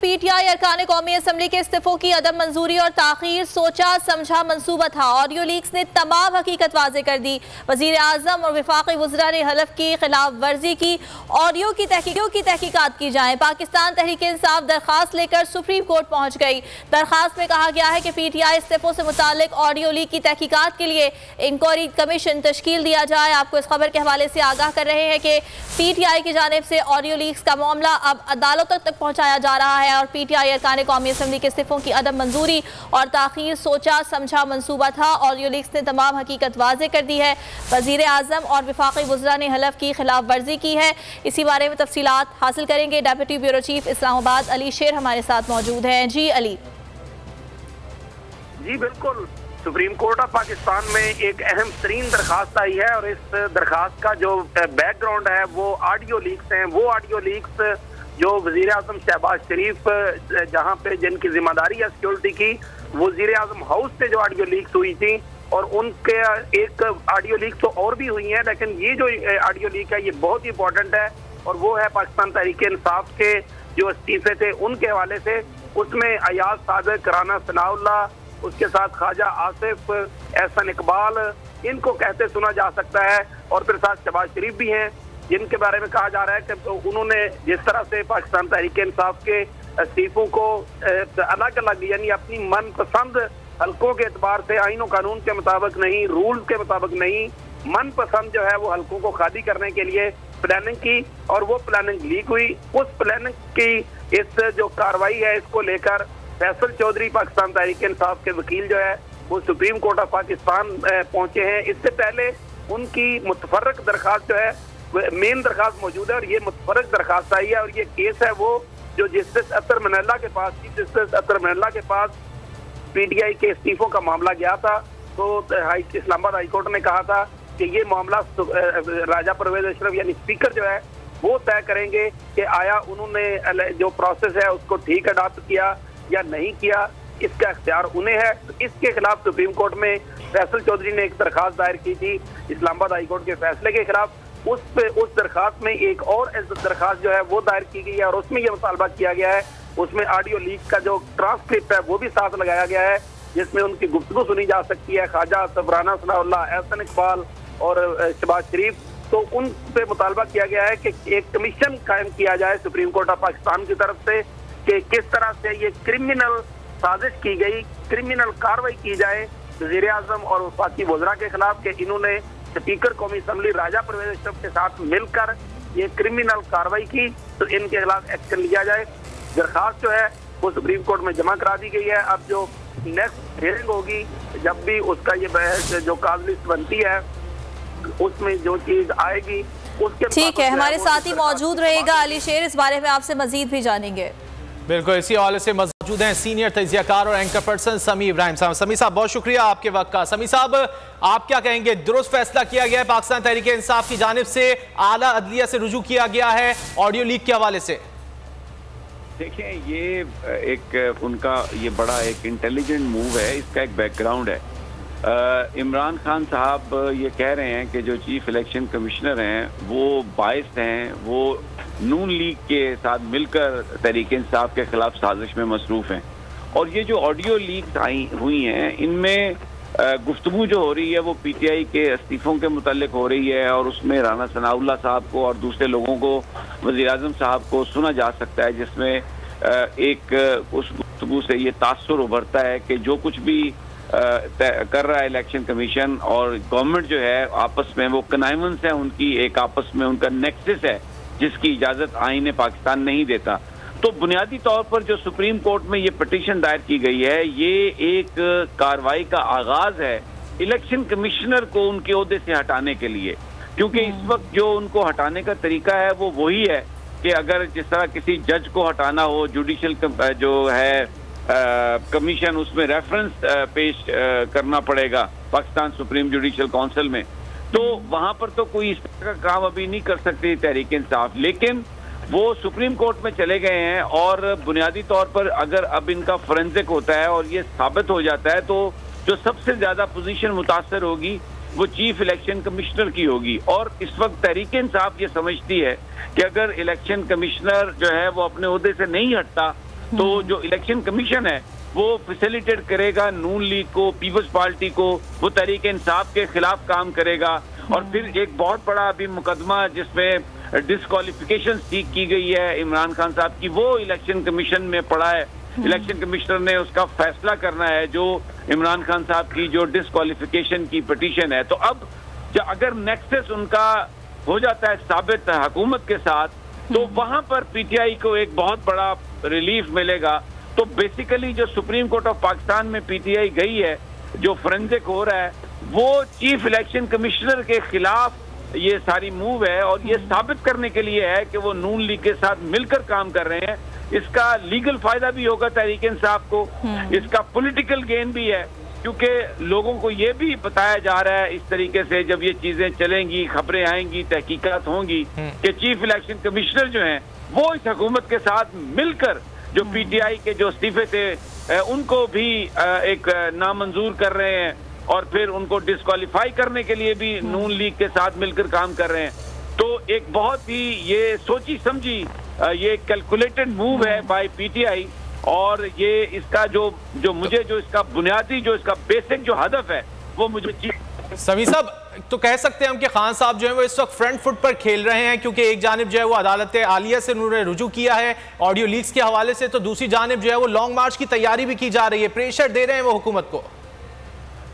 PTI अरकान कौमी assembly के इस्तीफों की अदम मंजूरी और ताखीर सोचा समझा मंसूबा था। ऑडियो लीक्स ने तमाम हकीकत वाज़े कर दी। वज़ीर आज़म और वफाकी वज़रा ने हलफ की खिलाफ वर्जी की। ऑडियो की तहकीकात की जाए। पाकिस्तान तहरीक इंसाफ दरखास्त लेकर सुप्रीम कोर्ट पहुँच गई। दरखास्त में कहा गया है कि पीटीआई इस्तीफों से मुतालिक ऑडियो लीक की तहकीकात के लिए इंक्वायरी कमीशन तश्कील दिया जाए। आपको इस खबर के हवाले से आगाह कर रहे हैं कि पीटीआई की जानिब से ऑडियो लीक्स का मामला अब अदालतों तक पहुंचाया जा रहा है और पीटीआई अरकान कौमी असम्बली के इस्तीफों की अदम मंजूरी और ताखीर सोचा समझा मंसूबा था। ऑडियो लीक्स ने तमाम हकीकत वाज़े कर दी है। वज़ीर आज़म और वफाकी वज़रा ने हलफ की खिलाफ वर्जी की है। इसी बारे में तफसीलात हासिल करेंगे। Deputy bureau chief Islamabad Ali शेर हमारे साथ मौजूद हैं। जी अली। जी बिल्कुल, सुप्रीम कोर्ट ऑफ पाकिस्तान में एक अहम तरीन दरखास्त आई है और इस दरखास्त का जो बैकग्राउंड है वो ऑडियो लीक्स हैं। वो ऑडियो लीक्स जो वज़ीर आज़म शहबाज शरीफ जहां पे जिनकी जिम्मेदारी है सिक्योरिटी की, वज़ीर आज़म हाउस से जो ऑडियो लीक्स हुई थी और उनके एक ऑडियो लीक तो और भी हुई हैं, लेकिन ये जो ऑडियो लीक है ये बहुत ही इंपॉर्टेंट है और वो है पाकिस्तान तहरीक इंसाफ के जो इस्तीफे थे उनके हवाले से। उसमें अयाज सादिक, राना सनाउल्लाह, उसके साथ ख्वाजा आसिफ, एहसन इकबाल, इनको कहते सुना जा सकता है और फिर साथ शहबाज शरीफ भी हैं जिनके बारे में कहा जा रहा है कि उन्होंने जिस तरह से पाकिस्तान तहरीक इंसाफ के इस्तीफों को अलग अलग यानी अपनी मनपसंद हल्कों के एतबार से आईन और कानून के मुताबिक नहीं, रूल के मुताबिक नहीं, मनपसंद जो है वो हल्कों को खाली करने के लिए प्लानिंग की और वो प्लानिंग लीक हुई। उस प्लानिंग की इस जो कार्रवाई है इसको लेकर फैसल चौधरी पाकिस्तान तहरीक इंसाफ के वकील जो है वो सुप्रीम कोर्ट ऑफ पाकिस्तान पहुंचे हैं। इससे पहले उनकी मुतफर्रक दरखास्त जो है मेन दरखास्त मौजूद है और ये मुतफर्रक दरखास्त आई है और ये केस है वो जो जस्टिस अतर मनल्ला के पास, चीफ जस्टिस अतर मनल्ला के पास पीटीआई के इस्तीफों का मामला गया था। तो इस्लामाबाद हाई कोर्ट ने कहा था कि ये मामला राजा परवेज अशरफ यानी स्पीकर जो है वो तय करेंगे कि आया उन्होंने जो प्रोसेस है उसको ठीक अडॉप्ट किया या नहीं किया, इसका इख्तियार उन्हें है। तो इसके खिलाफ सुप्रीम कोर्ट में फैसल चौधरी ने एक दरखास्त दायर की थी इस्लामाबाद हाई कोर्ट के फैसले के खिलाफ। उस दरखास्त में एक और दरखास्त जो है वो दायर की गई है और उसमें यह मुतालबा किया गया है, उसमें ऑडियो लीक का जो ट्रांसक्रिप्ट है वो भी साथ लगाया गया है जिसमें उनकी गुफ्तगू सुनी जा सकती है, ख्वाजा आसिफ, राना सनाउल्लाह, एहसन इकबाल और शहबाज शरीफ। तो उन पे मुतालबा किया गया है कि एक कमीशन कायम किया जाए सुप्रीम कोर्ट ऑफ पाकिस्तान की तरफ से कि किस तरह से ये क्रिमिनल साजिश की गई, क्रिमिनल कार्रवाई की जाए वज़ीर आज़म और वफाकी वज़रा के खिलाफ कि इन्होंने स्पीकर कौमी असम्बली राजा परवेज अशरफ के साथ मिलकर ये क्रिमिनल कार्रवाई की, तो इनके खिलाफ एक्शन लिया जाए। दरखास्त जो है वो सुप्रीम कोर्ट में जमा करा दी गई है। अब जो नेक्स्ट हियरिंग होगी जब भी उसका ये बहस जो काज लिस्ट बनती है उसमें जो चीज आएगी उसके ठीक है, हमारे साथ ही मौजूद रहेगा अली शेर, इस बारे में आपसे मजीद भी जानेंगे। बिल्कुल, इसी हवाले से मौजूद हैं सीनियर तजियाकार और एंकर पर्सन समी इब्राहिम साहब। समी साहब बहुत शुक्रिया आपके वक्त का। समी साहब आप क्या कहेंगे, दुरुस्त फैसला किया गया है पाकिस्तान तहरीक इंसाफ की जानिब से, आला अदलिया से रुजू किया गया है ऑडियो लीक के हवाले से? देखिए ये एक उनका ये बड़ा एक इंटेलिजेंट मूव है, इसका एक बैकग्राउंड है। इमरान खान साहब ये कह रहे हैं कि जो चीफ इलेक्शन कमिश्नर हैं वो बाइस्ड हैं, वो नून लीग के साथ मिलकर तहरीक इंसाफ के खिलाफ साजिश में मसरूफ़ हैं। और ये जो ऑडियो लीक्स आई हुई हैं इनमें गुफ्तगू जो हो रही है वो पीटीआई के इस्तीफ़ों के मुतल्लिक हो रही है और उसमें राना सनाउल्लाह साहब को और दूसरे लोगों को, वज़ीर आज़म साहब को सुना जा सकता है जिसमें एक उस गुफ्तगू से ये तासुर उभरता है कि जो कुछ भी कर रहा है इलेक्शन कमीशन और गवर्नमेंट जो है आपस में वो कनाइवेंस है, उनकी एक आपस में उनका नेक्सस है जिसकी इजाज़त आईन पाकिस्तान नहीं देता। तो बुनियादी तौर पर जो सुप्रीम कोर्ट में ये पिटीशन दायर की गई है ये एक कार्रवाई का आगाज है इलेक्शन कमिश्नर को उनके ओहदे से हटाने के लिए, क्योंकि इस वक्त जो उनको हटाने का तरीका है वो वही है कि अगर जिस तरह किसी जज को हटाना हो, जुडिशल जो है कमीशन उसमें रेफरेंस पेश करना पड़ेगा पाकिस्तान सुप्रीम जुडिशल काउंसिल में, तो वहां पर तो कोई इस तरह का काम अभी नहीं कर सकती तहरीक इंसाफ। लेकिन वो सुप्रीम कोर्ट में चले गए हैं और बुनियादी तौर पर अगर अब इनका फोरेंसिक होता है और ये साबित हो जाता है तो जो सबसे ज्यादा पोजीशन मुतासर होगी वो चीफ इलेक्शन कमिश्नर की होगी। और इस वक्त तहरीक इंसाफ ये समझती है कि अगर इलेक्शन कमिश्नर जो है वो अपने ओहदे से नहीं हटता तो जो इलेक्शन कमीशन है वो फैसिलिटेट करेगा नून लीग को, पीपल्स पार्टी को, वो तहरीक इंसाफ के खिलाफ काम करेगा। और फिर एक बहुत बड़ा अभी मुकदमा जिसमें डिस्क्वालिफिकेशन सीख की गई है इमरान खान साहब की, वो इलेक्शन कमीशन में पड़ा है। इलेक्शन कमिश्नर ने उसका फैसला करना है जो इमरान खान साहब की जो डिस्क्वालिफिकेशन की पिटीशन है। तो अब अगर नेक्सस उनका हो जाता है साबित हुकूमत के साथ, तो वहां पर पीटीआई को एक बहुत बड़ा रिलीफ मिलेगा। तो बेसिकली जो सुप्रीम कोर्ट ऑफ पाकिस्तान में पीटीआई गई है, जो फोरेंसिक हो रहा है, वो चीफ इलेक्शन कमिश्नर के खिलाफ ये सारी मूव है और ये साबित करने के लिए है कि वो नून लीग के साथ मिलकर काम कर रहे हैं। इसका लीगल फायदा भी होगा तहरीक इंसाफ को, इसका पॉलिटिकल गेन भी है, क्योंकि लोगों को ये भी बताया जा रहा है इस तरीके से जब ये चीजें चलेंगी, खबरें आएंगी, तहकीकात होंगी कि चीफ इलेक्शन कमिश्नर जो हैं वो इस हुकूमत के साथ मिलकर जो पीटीआई के जो इस्तीफे थे उनको भी एक नामंजूर कर रहे हैं और फिर उनको डिस्क्वालीफाई करने के लिए भी नून लीग के साथ मिलकर काम कर रहे हैं। तो एक बहुत ही ये सोची समझी ये कैलकुलेटेड मूव है बाय पीटीआई। और ये इसका जो मुझे जो इसका बुनियादी जो इसका बेसिक जो हदफ है वो मुझे समी साहब तो कह सकते हैं हम कि खान साहब जो है वो इस वक्त फ्रंट फुट पर खेल रहे हैं, क्योंकि एक जानिब जो है वो अदालत आलिया से उन्होंने रुजू किया है ऑडियो लीक्स के हवाले से, तो दूसरी जानिब जो है वो लॉन्ग मार्च की तैयारी भी की जा रही है, प्रेशर दे रहे हैं वो हुकूमत को।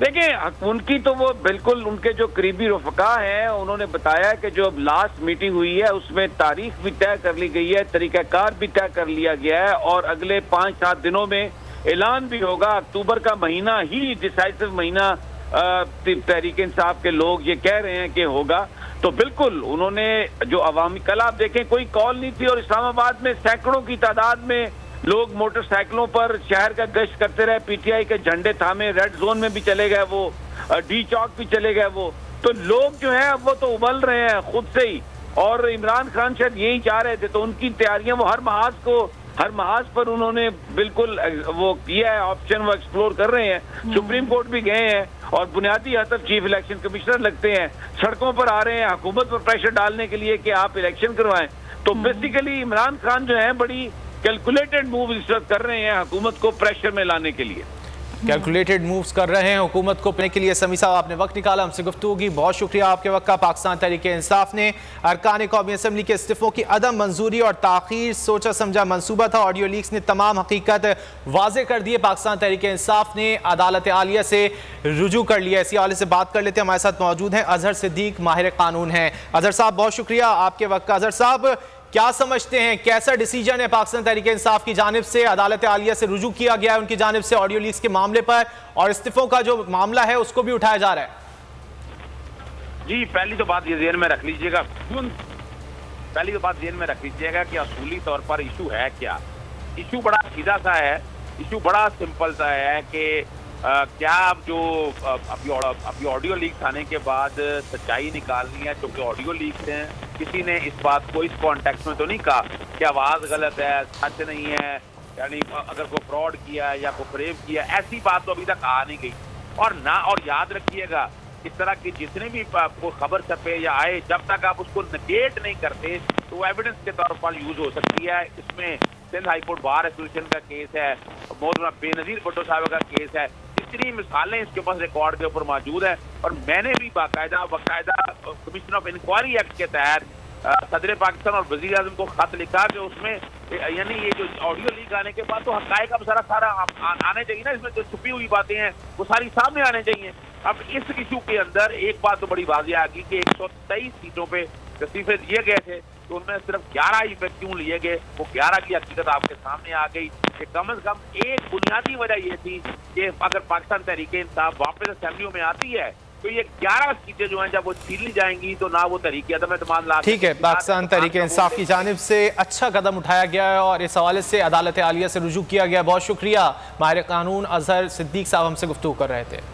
देखिए उनकी तो वो बिल्कुल उनके जो करीबी रफ़का हैं उन्होंने बताया कि जो अब लास्ट मीटिंग हुई है उसमें तारीख भी तय कर ली गई है, तरीक़ाकार भी तय कर लिया गया है और अगले 5-7 दिनों में ऐलान भी होगा। अक्टूबर का महीना ही डिसाइसिव महीना तहरीक इंसाफ के लोग ये कह रहे हैं कि होगा। तो बिल्कुल उन्होंने जो अवामी, कल आप देखें कोई कॉल नहीं थी और इस्लामाबाद में सैकड़ों की तादाद में लोग मोटरसाइकिलों पर शहर का गश्त करते रहे, पीटीआई के झंडे थामे, रेड जोन में भी चले गए, वो डी चौक भी चले गए वो। तो लोग जो है वो तो उबल रहे हैं खुद से ही, और इमरान खान शायद यही चाह रहे थे। तो उनकी तैयारियां वो हर महाज पर उन्होंने बिल्कुल वो किया है, ऑप्शन वो एक्सप्लोर कर रहे हैं। सुप्रीम कोर्ट भी गए हैं और बुनियादी हदफ चीफ इलेक्शन कमिश्नर लगते हैं, सड़कों पर आ रहे हैं हुकूमत पर प्रेशर डालने के लिए कि आप इलेक्शन करवाएं। तो बेसिकली इमरान खान जो है बड़ी कैलकुलेटेड मूव इस वक्त कर रहे हैं हुकूमत को प्रेशर में लाने के लिए, कैलकुलेटेड मूव्स कर रहे हैं हुकूमत को के लिए। समी साहब आपने वक्त निकाला हमसे गुफ्तगू की, बहुत शुक्रिया आपके वक्त का। पाकिस्तान तहरीक इंसाफ ने अरकान कौमी असम्बली के इस्तीफों की अदम मंजूरी और ताखीर सोचा समझा मंसूबा था। ऑडियो लीक्स ने तमाम हकीकत वाजे कर दी है। पाकिस्तान तहरीक इंसाफ ने अदालत आलिया से रुजू कर लिया। इसी हवाले से बात कर लेते हैं, हमारे साथ मौजूद हैं अजहर सिद्दीक, माहिर कानून हैं। अजहर साहब बहुत शुक्रिया आपके वक्त का। अजहर साहब क्या समझते हैं, कैसा डिसीजन है पाकिस्तान तहरीक इंसाफ की जानिब से? अदालत आलिया से रुजू किया गया है उनकी जानिब से ऑडियो लीक्स के मामले पर, और इस्तीफों का जो मामला है उसको भी उठाया जा रहा है। जी पहली तो बात ये ज़हन में रख लीजिएगा कि असूली तौर पर इशू है क्या। इशू बड़ा सीधा सा है, इशू बड़ा सिंपल सा है कि क्या अब जो अभी ऑडियो लीक्स आने के बाद सच्चाई निकालनी है, क्योंकि ऑडियो लीक्स हैं, किसी ने इस बात को इस कॉन्टेक्स्ट में तो नहीं कहा कि आवाज़ गलत है, सच नहीं है, यानी अगर कोई फ्रॉड किया या कोई फ्रेम किया, ऐसी बात तो अभी तक आ नहीं गई। और याद रखिएगा इस तरह की जितने भी कोई खबर छपे या आए, जब तक आप उसको नेगेट नहीं करते तो वो एविडेंस के तौर पर यूज हो सकती है। इसमें सिंध हाईकोर्ट बार एसोसिएशन का केस है, मौलाना बेनजीर भुट्टो साहब का केस है, इतनी मिसालें इसके पास रिकॉर्ड के ऊपर मौजूद है। और मैंने भी बाकायदा कमीशन ऑफ इंक्वायरी एक्ट के तहत सदर पाकिस्तान और वज़ीर आज़म को खत लिखा कि उसमें यानी ये जो ऑडियो लीक आने के बाद तो हक़ाइक़ अब सारा आने चाहिए ना, इसमें जो छुपी हुई बातें हैं वो सारी सामने आने चाहिए। अब इस इशू के अंदर एक बात तो बड़ी वाज़ेह आ गई कि 123 सीटों पे इस्तीफे दिए गए थे, तो उनमें सिर्फ 11 ही पे क्यों लिए गए, वो 11 की हकीकत आपके सामने आ गई कि कम से कम एक बुनियादी वजह ये थी कि अगर पाकिस्तान तहरीक इंसाफ वापस असेंबलियों में आती है तो ये 11 सीटें जो हैं जब वो छीन ली जाएंगी तो ना वो तहरीक अदम एतमाद ला। ठीक है, पाकिस्तान तहरीक इंसाफ की जानिब से अच्छा कदम उठाया गया है और इस हवाले से अदालत आलिया से रुजू किया गया। बहुत शुक्रिया। माहिर कानून अजहर सिद्दीक साहब हमसे गुफ्तगू कर रहे थे।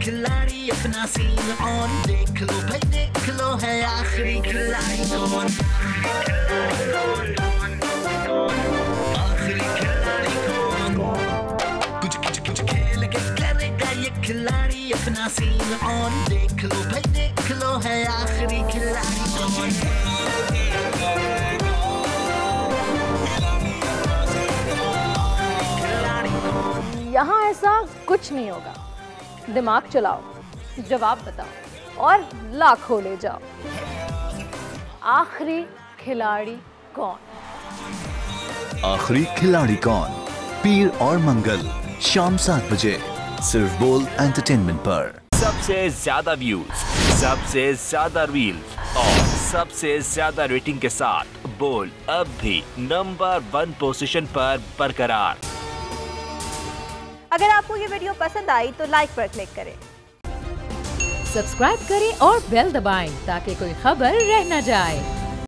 खिलाड़ी अपना सीन ऑन, देख लो भाई देख लो है आखिरी खिलाड़ी कौन, आखिरी खिलाड़ी कौन कुछ खेल के करेगा ये खिलाड़ी अपना सीन ऑन देख लो भाई देख लो है आखिरी खिलाड़ी कौन यहाँ ऐसा कुछ नहीं होगा। दिमाग चलाओ, जवाब बताओ और लाखों ले जाओ। आखिरी खिलाड़ी कौन? आखिरी खिलाड़ी कौन, पीर और मंगल शाम 7 बजे सिर्फ बोल एंटरटेनमेंट पर। सबसे ज्यादा व्यूज, सबसे ज्यादा रील्स और सबसे ज्यादा रेटिंग के साथ बोल अब भी नंबर 1 पोजीशन पर बरकरार। अगर आपको ये वीडियो पसंद आई तो लाइक पर क्लिक करें, सब्सक्राइब करें और बेल दबाएं ताकि कोई खबर रह न जाए।